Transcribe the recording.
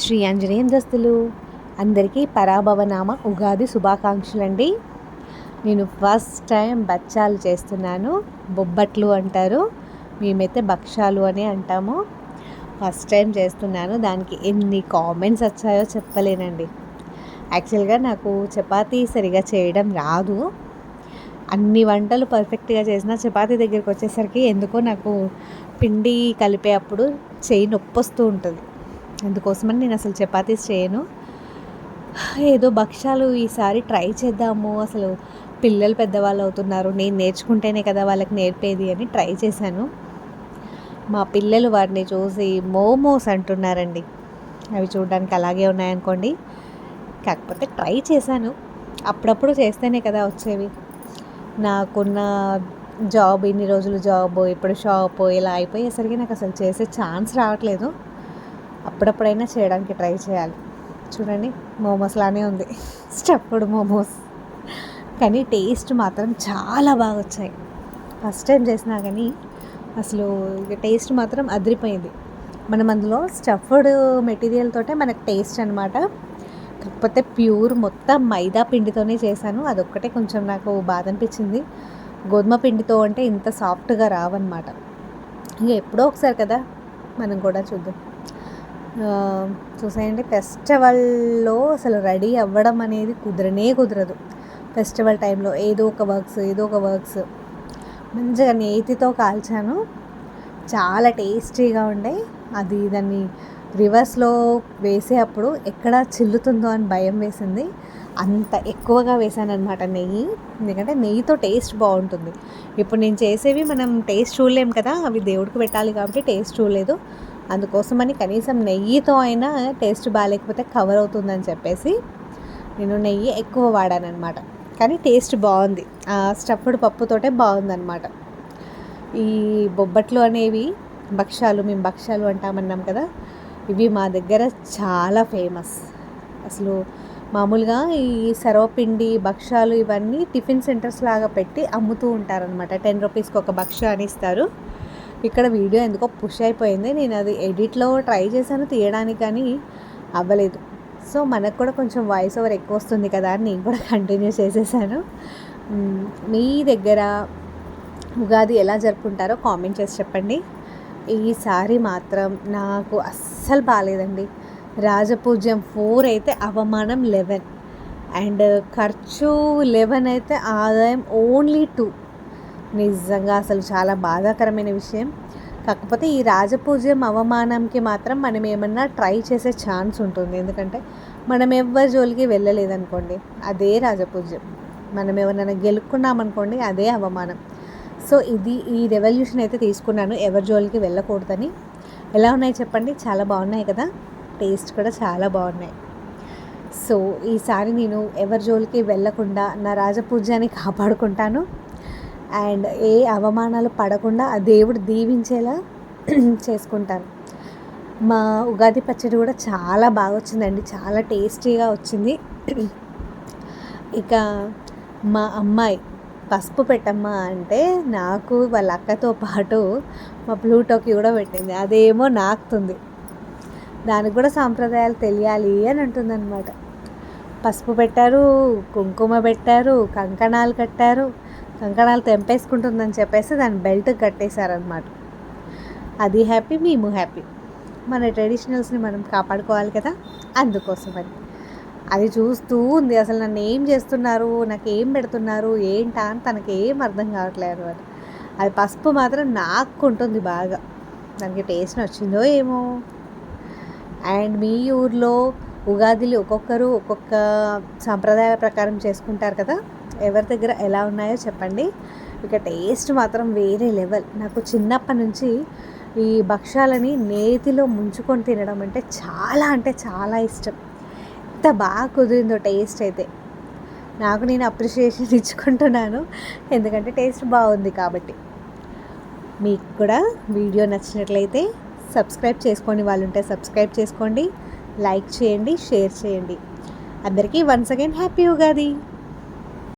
శ్రీ ఆంజనేయం దస్తులు అందరికీ పరాభవనామ ఉగాది శుభాకాంక్షలు అండి. నేను ఫస్ట్ టైం బచ్చాలు చేస్తున్నాను. బొబ్బట్లు అంటారు, మేమైతే భక్షాలు అని అంటాము. ఫస్ట్ టైం చేస్తున్నాను. దానికి ఎన్ని కామెంట్స్ వచ్చాయో చెప్పలేనండి. యాక్చువల్గా నాకు చపాతీ సరిగా చేయడం రాదు. అన్ని వంటలు పర్ఫెక్ట్గా చేసిన చపాతీ దగ్గరికి వచ్చేసరికి ఎందుకో నాకు పిండి కలిపే అప్పుడు చేయి నొప్పి వస్తూ ఉంటుంది. అందుకోసమని నేను అసలు చపాతీస్ చేయను. ఏదో భక్షాలు ఈసారి ట్రై చేద్దాము, అసలు పిల్లలు పెద్దవాళ్ళు అవుతున్నారు, నేను నేర్చుకుంటేనే కదా వాళ్ళకి నేర్పేది అని ట్రై చేశాను. మా పిల్లలు వాటిని చూసి మోమోస్ అంటున్నారండి. అవి చూడడానికి అలాగే ఉన్నాయనుకోండి, కాకపోతే ట్రై చేశాను. అప్పుడప్పుడు చేస్తేనే కదా వచ్చేవి. నాకున్న జాబ్, ఇన్ని రోజులు జాబ్, ఇప్పుడు షాప్ ఇలా అయిపోయేసరికి నాకు అసలు చేసే ఛాన్స్ రావట్లేదు. అప్పుడప్పుడైనా చేయడానికి ట్రై చేయాలి. చూడండి, మోమోస్ లానే ఉంది, స్టఫ్డ్ మోమోస్, కానీ టేస్ట్ మాత్రం చాలా బాగా వచ్చాయి. ఫస్ట్ టైం చేసినా కానీ అసలు టేస్ట్ మాత్రం అదిరిపోయింది. మనం అందులో స్టఫ్డ్ మెటీరియల్ తోటే మనకు టేస్ట్ అనమాట. కాకపోతే ప్యూర్ మొత్తం మైదా పిండితోనే చేశాను. అదొక్కటే కొంచెం నాకు బాధ అనిపించింది. గోధుమ పిండితో అంటే ఇంత సాఫ్ట్గా రావన్నమాట. ఇక ఎప్పుడో ఒకసారి కదా, మనం కూడా చూద్దాం. చూసేయండి, ఫెస్టివల్లో అసలు రెడీ అవ్వడం అనేది కుదరదు. ఫెస్టివల్ టైంలో ఏదో ఒక వర్క్స్ మంచిగా నేతితో కాల్చాను. చాలా టేస్టీగా ఉండే. అది దాన్ని రివర్స్లో వేసేటప్పుడు ఎక్కడ చిల్లుతుందో అని భయం వేసింది. అంత ఎక్కువగా వేసాను అనమాట నెయ్యి. ఎందుకంటే నెయ్యితో టేస్ట్ బాగుంటుంది. ఇప్పుడు నేను చేసేవి మనం టేస్ట్ చూడలేము కదా, అవి దేవుడికి పెట్టాలి కాబట్టి టేస్ట్ చూడలేదు. అందుకోసమని కనీసం నెయ్యితో అయినా టేస్ట్ బాగాలేకపోతే కవర్ అవుతుందని చెప్పేసి నేను నెయ్యి ఎక్కువ వాడానన్నమాట. కానీ టేస్ట్ బాగుంది. స్టఫ్డ్ పప్పుతోటే బాగుందన్నమాట. ఈ బొబ్బట్లు అనేవి మేము భక్షాలు అంటామన్నాం కదా, ఇవి మా దగ్గర చాలా ఫేమస్. అసలు మామూలుగా ఈ సర్వపిండి భక్షాలు ఇవన్నీ టిఫిన్ సెంటర్స్ లాగా పెట్టి అమ్ముతూ ఉంటారనమాట. 10 రూపీస్కి ఒక భక్ష అని ఇస్తారు. ఇక్కడ వీడియో ఎందుకో పుష్ అయిపోయింది. నేను అది ఎడిట్లో ట్రై చేశాను తీయడానికి, కానీ అవ్వలేదు. సో మనకు కూడా కొంచెం వాయిస్ ఓవర్ ఎక్కువ వస్తుంది కదా అని నేను కూడా కంటిన్యూ చేసేసాను. మీ దగ్గర ఉగాది ఎలా జరుపుకుంటారో కామెంట్ చేసి చెప్పండి. ఈసారి మాత్రం నాకు అస్సలు బాగాలేదండి. రాజపూజ్యం 4 అయితే అవమానం 11, అండ్ ఖర్చు 11 అయితే ఆదాయం ఓన్లీ 2. నిజంగా అసలు చాలా బాధాకరమైన విషయం. కాకపోతే ఈ రాజపూజ్యం అవమానంకి మాత్రం మనం ఏమన్నా ట్రై చేసే ఛాన్స్ ఉంటుంది. ఎందుకంటే మనం ఎవ్వరి జోలికి వెళ్ళలేదనుకోండి, అదే రాజపూజ్యం. మనం ఎవరైనా గెలుక్కున్నామనుకోండి, అదే అవమానం. సో ఈ రెవల్యూషన్ అయితే తీసుకున్నాను, ఎవరి జోలికి వెళ్ళకూడదని. ఎలా ఉన్నాయి చెప్పండి? చాలా బాగున్నాయి కదా, టేస్ట్ కూడా చాలా బాగున్నాయి. సో ఈసారి నేను ఎవరి జోలికి వెళ్ళకుండా నా రాజపూజ్యాన్ని కాపాడుకుంటాను. అండ్ ఏ అవమానాలు పడకుండా ఆ దేవుడు దీవించేలా చేసుకుంటాను. మా ఉగాది పచ్చడి కూడా చాలా బాగా వచ్చిందండి, చాలా టేస్టీగా వచ్చింది. ఇక మా అమ్మాయి పసుపు పెట్టమ్మా అంటే నాకు వాళ్ళ అక్కతో పాటు మా ప్లూటోకి కూడా పెట్టింది. అదేమో నాకుతుంది. దానికి కూడా సాంప్రదాయాలు తెలియాలి అని అంటుందన్నమాట. పసుపు పెట్టారు, కుంకుమ పెట్టారు, కంకణాలు కట్టారు. కంకణాలు తెంపేసుకుంటుందని చెప్పేసి దాని బెల్ట్ కట్టేశారనమాట. అది హ్యాపీ, మేము హ్యాపీ. మన ట్రెడిషనల్స్ని మనం కాపాడుకోవాలి కదా, అందుకోసమని. అది చూస్తూ ఉంది. అసలు నన్ను ఏం చేస్తున్నారు, నాకు ఏం పెడుతున్నారు ఏంటా అని తనకి ఏం అర్థం కావట్లేదు అని. అది పసుపు మాత్రం నాకుంటుంది బాగా. దానికి టేస్ట్ వచ్చిందో ఏమో. అండ్ మీ ఊర్లో ఉగాదిలు ఒక్కొక్కరు ఒక్కొక్క సాంప్రదాయ ప్రకారం చేసుకుంటారు కదా, ఎవరి దగ్గర ఎలా ఉన్నాయో చెప్పండి. ఇక టేస్ట్ మాత్రం వేరే లెవెల్. నాకు చిన్నప్పటి నుంచి ఈ భక్షాలని నేతిలో ముంచుకొని తినడం అంటే చాలా ఇష్టం. ఎంత బాగా కుదిరిందో టేస్ట్ అయితే. నాకు నేను అప్రిషియేషన్ ఇచ్చుకుంటున్నాను, ఎందుకంటే టేస్ట్ బాగుంది కాబట్టి. మీకు కూడా వీడియో నచ్చినట్లయితే సబ్స్క్రైబ్ చేసుకోండి, వాళ్ళు ఉంటే సబ్స్క్రైబ్ చేసుకోండి, లైక్ చేయండి, షేర్ చేయండి. అందరికీ వన్స్ అగైన్ హ్యాపీ ఉగాది.